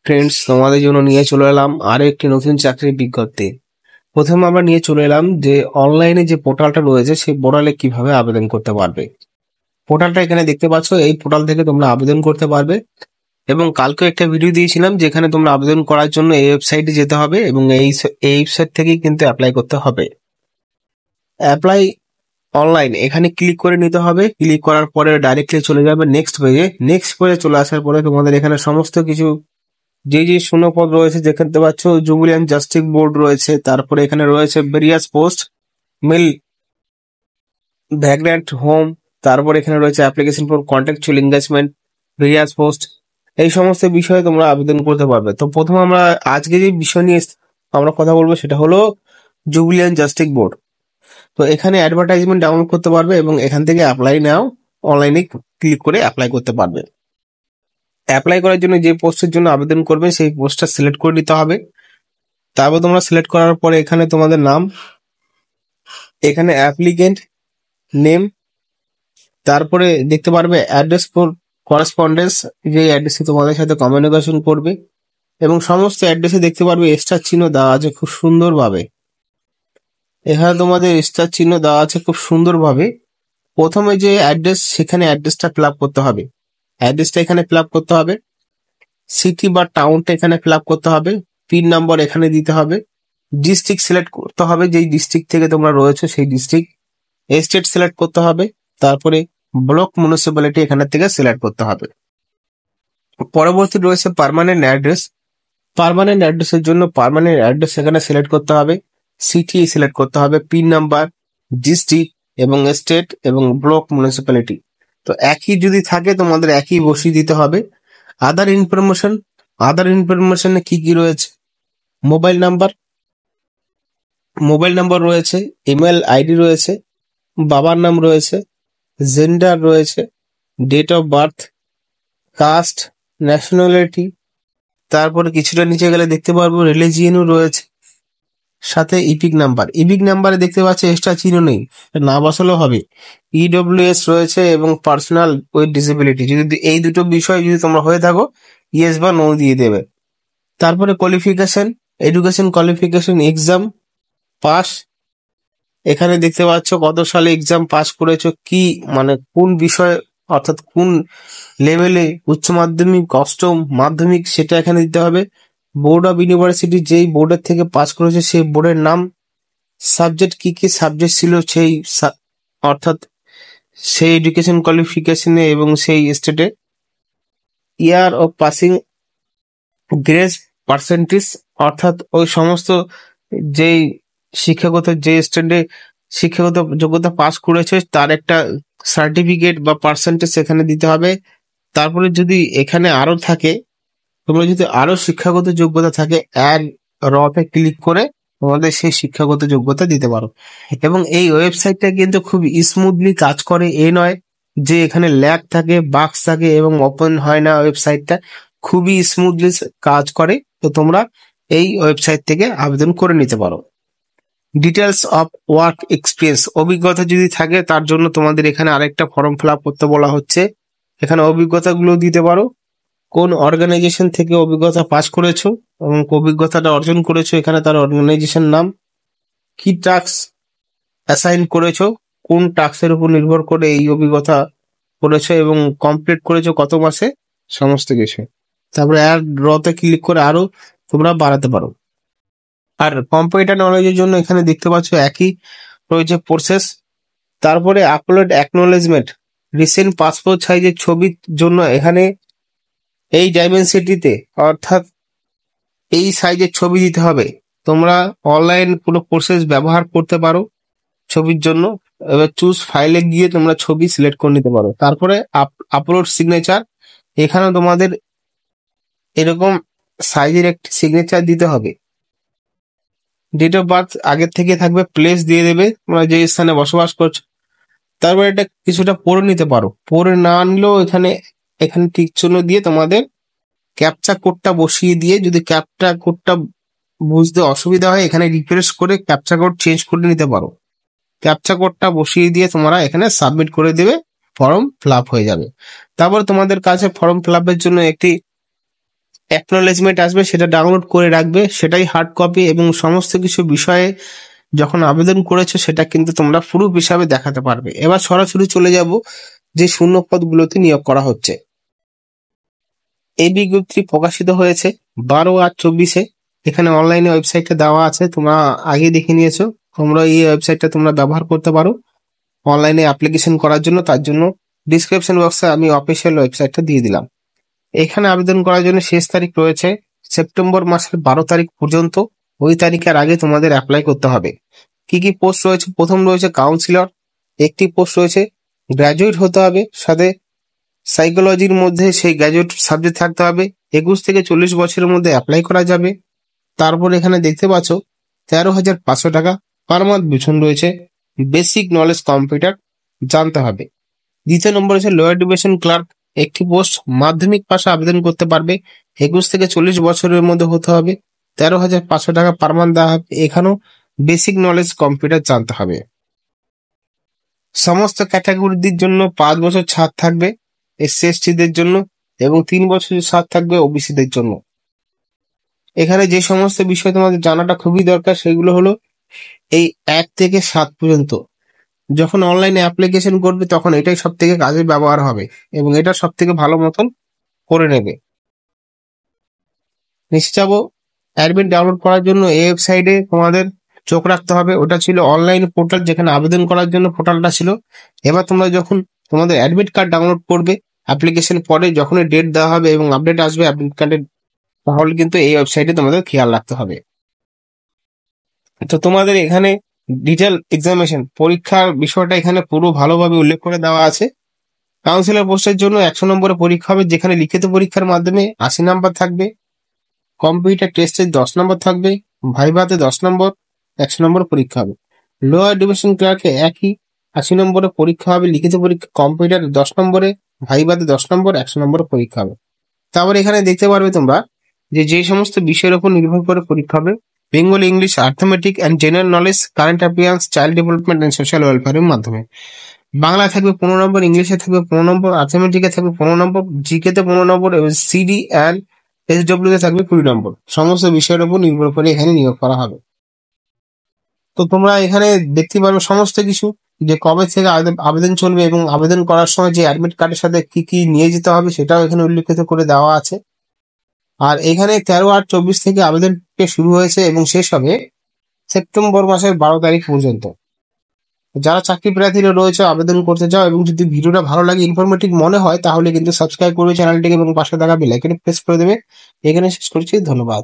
Friends, তোমাদের জন্য নিয়ে চলে এলাম আরো একটি নতুন চাকরির বিজ্ঞপ্তি। প্রথমে আমরা নিয়ে চলে এলাম যে অনলাইনে যে পোর্টালটা রয়েছে সেই পোর্টালে কিভাবে আবেদন করতে পারবে। পোর্টালটা এখানে দেখতে পাচ্ছ, এই পোর্টাল থেকে তোমরা আবেদন করতে পারবে। এবং কালকে একটা ভিডিও দিয়েছিলাম যেখানে তোমরা আবেদন করার জন্য এই ওয়েবসাইটে যেতে হবে এবং এই ওয়েবসাইট থেকেই কিন্তু অ্যাপ্লাই করতে হবে। অ্যাপ্লাই অনলাইন এখানে ক্লিক করে নিতে হবে। ক্লিক করার পরে ডাইরেক্টলি চলে যাবে নেক্সট পেজে। নেক্সট পেজে চলে আসার পরে তোমাদের এখানে সমস্ত কিছু যে শূন্যপদ রয়েছে দেখতে পাচ্ছ, জুবিলিয়ান জাস্টিস বোর্ড রয়েছে, তারপরে এখানে রয়েছে ভেরিয়াস পোস্ট, মেল ভ্যাগ্রান্ট হোম, তারপর এখানে রয়েছে application for contractual engagement, various post. এই সমস্ত বিষয়ে তোমরা আবেদন করতে পারবে। তো প্রথমে আমরা আজকে যে বিষয় নিয়ে আমরা কথা বলবো সেটা হলো জুবিলিয়ান জাস্টিস বোর্ড। তো এখানে অ্যাডভার্টাইজমেন্ট ডাউনলোড করতে পারবে এবং এখান থেকে অ্যাপ্লাই নাও অনলাইনে ক্লিক করে অ্যাপ্লাই করতে পারবে। অ্যাপ্লাই করার জন্য যে পোস্টের জন্য আবেদন করবে সেই পোস্টটা সিলেক্ট করে নিতে হবে। তারপর তোমরা সিলেক্ট করার পরে এখানে তোমাদের নাম, এখানে অ্যাপ্লিকেন্ট নেম, তারপরে দেখতে পারবে অ্যাড্রেস ফর করেসপন্ডেন্স, যে অ্যাড্রেসে তোমাদের সাথে কমিউনিকেশন করবে। এবং সমস্ত অ্যাড্রেসে দেখতে পারবে স্টার চিহ্ন দেওয়া আছে খুব সুন্দরভাবে। এখানে তোমাদের স্টার চিহ্ন দেওয়া আছে খুব সুন্দরভাবে। প্রথমে যে অ্যাড্রেস, সেখানে অ্যাড্রেসটা ফিল আপ করতে হবে। অ্যাড্রেসটা এখানে ফিল আপ করতে হবে। সিটি বা টাউনটা এখানে ফিল আপ করতে হবে। পিন নাম্বার এখানে দিতে হবে। ডিস্ট্রিক্ট সিলেক্ট করতে হবে, যেই ডিস্ট্রিক্ট থেকে তোমরা রয়েছে সেই ডিস্ট্রিক্ট। স্টেট সিলেক্ট করতে হবে। তারপরে ব্লক মিউনিসিপ্যালিটি এখানে থেকে সিলেক্ট করতে হবে। পরবর্তী রয়েছে পার্মানেন্ট অ্যাড্রেস। পার্মানেন্ট অ্যাড্রেসের জন্য পার্মানেন্ট অ্যাড্রেস এখানে সিলেক্ট করতে হবে। সিটি সিলেক্ট করতে হবে, পিন নাম্বার, ডিস্ট্রিক্ট এবং স্টেট এবং ব্লক মিউনিসিপ্যালিটি। তো একই যদি থাকে তোমাদের একই বসিয়ে দিতে হবে। আদার ইনফরমেশন, আদার ইনফরমেশনে কি কি রয়েছে? মোবাইল নাম্বার, মোবাইল নাম্বার রয়েছে, ইমেল আইডি রয়েছে, বাবার নাম রয়েছে, জেন্ডার রয়েছে, date of birth, caste, nationality. তারপরে কিছুটা নিচে গেলে দেখতে পারবো রিলিজিয়নও রয়েছে, সাথে ইপিক নাম্বার। ইপিক নাম্বারে দেখতে পাচ্ছি এক্সট্রা চিহ্ন নেই, না বসালেও হবে। ইডব্লিউএস রয়েছে এবং পার্সোনাল উইথ ডিসেবিলিটি। যদি এই দুটো বিষয় যদি তোমরা হয়ে থাকো, ইয়েস বা নো দিয়ে দেবে। তারপরে qualification, education qualification, exam pass. এখানে দেখতে পাচ্ছ কত সালে এক্সাম পাস করেছো, কি মানে কোন বিষয়ে অর্থাৎ কোন লেভেলে, উচ্চ মাধ্যমিক, অষ্টম মাধ্যমিক, সেটা এখানে দিতে হবে। বোর্ড অফ ইউনিভার্সিটি, যেই বোর্ডের থেকে পাস করেছে সেই বোর্ডের নাম, সাবজেক্ট কি কি সাবজেক্ট ছিল সেই অর্থাৎ সেই এডুকেশন কোয়ালিফিকেশনে এবং সেই স্টেটে, year of passing, grace percentage, অর্থাৎ ওই সমস্ত যেই শিক্ষাগত যে স্ট্যান্ডে শিক্ষাগত যোগ্যতা পাস করেছে তার একটা সার্টিফিকেট বা পার্সেন্টেজ এখানে দিতে হবে। তারপরে যদি এখানে আরো থাকে, তোমরা যদি আরো শিক্ষাগত যোগ্যতা থাকে, অ্যাড রতে ক্লিক করে তোমাদের সেই শিক্ষাগত যোগ্যতা দিতে পারো। এবং এই ওয়েবসাইটটা কিন্তু খুব স্মুথলি কাজ করে, এ নয় যে এখানে ল্যাগ থাকে, বাগ থাকে এবং ওপেন হয় না। ওয়েবসাইটটা খুবই স্মুথলি কাজ করে। তো তোমরা এই ওয়েবসাইট থেকে আবেদন করে নিতে পারো। ডিটেলস অফ ওয়ার্ক এক্সপিরিয়েন্স, অভিজ্ঞতা যদি থাকে তার জন্য তোমাদের এখানে আরেকটা ফর্ম ফিল আপ করতে বলা হচ্ছে। এখানে অভিজ্ঞতাগুলো দিতে পারো, কোন অর্গানাইজেশন থেকে অভিজ্ঞতা পাস করেছো এবং অভিজ্ঞতাটা অর্জন করেছো, এখানে তার অর্গানাইজেশন নাম, কি টাস্ক অ্যাসাইন করেছো, কোন টাস্কের উপর নির্ভর করে এই অভিজ্ঞতা করেছো এবং কমপ্লিট করেছো কত মাসে, সমস্ত কিছু। তারপরে অ্যাড রতে ক্লিক করে আরো তোমরা বাড়াতে পারো। আর কম্পিউটার নলেজের জন্য এখানে দেখতে পাচ্ছ একই রয়েছে প্রসেস। তারপরে আপলোড অ্যাকনোলেজমেন্ট, রিসেন্ট পাসপোর্ট সাইজের ছবির জন্য এখানে এই ডাইমেনসিটিতে অর্থাৎ এই সাইজের ছবি দিতে হবে। তোমরা অনলাইন পুরো প্রসেস ব্যবহার করতে পারো ছবির জন্য। এবার চুজ ফাইলে গিয়ে তোমরা ছবি সিলেক্ট করে নিতে পারো। তারপরে আপলোড সিগনেচার, এখানে তোমাদের এরকম সাইজের একটি সিগনেচার দিতে হবে। ডেট অফ বার্থ আগের থেকে থাকবে, প্লেস দিয়ে দেবে তোমরা যে স্থানে বসবাস করছো। তারপরে এটা কিছুটা পড়ে নিতে পারো, পড়ে না নিলেও এখানে এখানে টিক চিহ্ন দিয়ে তোমাদের ক্যাপচা কোডটা বসিয়ে দিয়ে, যদি ক্যাপচা কোডটা বুঝতে অসুবিধা হয় এখানে রিফ্রেশ করে ক্যাপচা কোড চেঞ্জ করে নিতে পারো। ক্যাপচা কোডটা বসিয়ে দিয়ে তোমরা এখানে সাবমিট করে দেবে, ফর্ম ফিল আপ হয়ে যাবে। তারপর তোমাদের কাছে ফর্ম ফিল আপের জন্য একটি অ্যাকনোলেজমেন্ট আসবে সেটা ডাউনলোড করে রাখবে, সেটাই হার্ড কপি, এবং সমস্ত কিছু বিষয়ে যখন আবেদন করেছো সেটা কিন্তু তোমরা প্রুফ হিসাবে দেখাতে পারবে। এবার সরাসরি চলে যাব যে শূন্য পদগুলোতে নিয়োগ করা হচ্ছে। এই বিজ্ঞপ্তি প্রকাশিত হয়েছে 12/8/24-এ। এখানে অনলাইনে ওয়েবসাইটটা দেওয়া আছে, তোমরা আগে দেখে নিয়েছো। তোমরা এই ওয়েবসাইটটা তোমরা ব্যবহার করতে পারো অনলাইনে অ্যাপ্লিকেশন করার জন্য। তার জন্য ডিসক্রিপশন বক্সে আমি অফিসিয়াল ওয়েবসাইটটা দিয়ে দিলাম। এখানে আবেদন করার জন্য শেষ তারিখ রয়েছে সেপ্টেম্বর মাসের 12 তারিখ পর্যন্ত। ওই তারিখের আগে তোমাদের অ্যাপ্লাই করতে হবে। কি কি পোস্ট রয়েছে? প্রথম রয়েছে কাউন্সিলর, একটি পোস্ট রয়েছে। গ্র্যাজুয়েট হতে হবে, সাথে সাইকোলজির মধ্যে সেই গ্র্যাজুয়েট সাবজেক্ট থাকতে হবে। 21 থেকে 40 বছরের মধ্যে অ্যাপ্লাই করা যাবে। তারপর এখানে দেখতে পাচ্ছ 13,500 টাকা পার মান্থ বেতন রয়েছে। বেসিক নলেজ কম্পিউটার জানতে হবে। দ্বিতীয় নম্বর হচ্ছে লোয়ার ডিভিশন ক্লার্ক, একটি পোস্ট। মাধ্যমিক পাশে আবেদন করতে পারবে। 21 থেকে 40 বছরের মধ্যে হতে হবে। 13,500 টাকা পার মান্থ দেওয়া হবে। এখানেও বেসিক নলেজ কম্পিউটার জানতে হবে। সমস্ত ক্যাটাগরির জন্য 5 বছর ছাড় থাকবে SC/ST-দের জন্য, এবং 3 বছরের ছাড় থাকবে OBC-দের জন্য। এখানে যে সমস্ত বিষয় তোমাদের জানাটা খুবই দরকার সেগুলো হলো এই 1 থেকে 7 পর্যন্ত যখন অনলাইনে অ্যাপ্লিকেশন করবে তখন এটাই সব থেকে কাজে ব্যবহার হবে, এবং এটা সব থেকে ভালো মতন করে নেবে। নিচে যাবো, অ্যাডমিট ডাউনলোড করার জন্য এই ওয়েবসাইটে তোমাদের চোখ রাখতে হবে। ওটা ছিল অনলাইন পোর্টাল, যেখানে আবেদন করার জন্য পোর্টালটা ছিল। এবার তোমরা যখন তোমাদের অ্যাডমিট কার্ড ডাউনলোড করবে অ্যাপ্লিকেশন পরে, যখন ডেট দেওয়া হবে এবং আপডেট আসবে অ্যাডমিট কার্ডের, তাহলে কিন্তু এই ওয়েবসাইটে তোমাদের খেয়াল রাখতে হবে। তো তোমাদের এখানে ডিটেল এক্সামিনেশন পরীক্ষার বিষয়টা এখানে পুরো ভালোভাবে উল্লেখ করে দেওয়া আছে। কাউন্সিলর পোস্টের জন্য 100 নম্বরের পরীক্ষা হবে, যেখানে লিখিত পরীক্ষার মাধ্যমে 80 নম্বর থাকবে। কম্পিউটার টেস্টে 10 নম্বর থাকবে। ভাইভাতে 10 নম্বর, 100 নম্বর পরীক্ষা হবে। লোয়ার ডিভিশন ক্লার্কে একই 80 নম্বরের পরীক্ষা হবে। লিখিত পরীক্ষা কম্পিউটার 10 নম্বরে, ভাইভাতে 10 নম্বর, 100 নম্বরের পরীক্ষা হবে। তারপর এখানে দেখতে পারবে তোমরা যে সমস্ত বিষয়ের উপর নির্ভর করে পরীক্ষা হবে। Bengali, English, arithmetic and general knowledge, current affairs, child development and social ওয়েলফেয়ারের মাধ্যমে। বাংলায় থাকবে 15 নম্বর, ইংলিশে থাকবে 15 নম্বর, আর্থমেটিকে থাকবে 15 নম্বর, জিকেতে 15 নম্বর, এবং সিডি অ্যান্ড SW তে থাকবে 20 নম্বর। সমস্ত বিষয়ের উপর নির্ভর করে এখানে নিয়োগ করা হবে। তো তোমরা এখানে দেখতে পারবে সমস্ত কিছু, যে কবে থেকে আবেদন চলবে, এবং আবেদন করার সময় যে অ্যাডমিট কার্ডের সাথে কি কি নিয়ে যেতে হবে সেটাও এখানে উল্লেখিত করে দেওয়া আছে। আর এখানে 13/8/24 থেকে আবেদন শুরু হয়েছে এবং শেষ হবে সেপ্টেম্বর মাসের 12 তারিখ পর্যন্ত। যারা চাকরি প্রার্থীরা রয়েছে আবেদন করতে চাও, এবং যদি ভিডিওটা ভালো লাগে, ইনফরমেটিভ মনে হয়, তাহলে কিন্তু সাবস্ক্রাইব করবে চ্যানেলটিকে এবং পাশে থাকা বেল আইকনে প্রেস করে দেবে। এখানে শেষ করছি, ধন্যবাদ।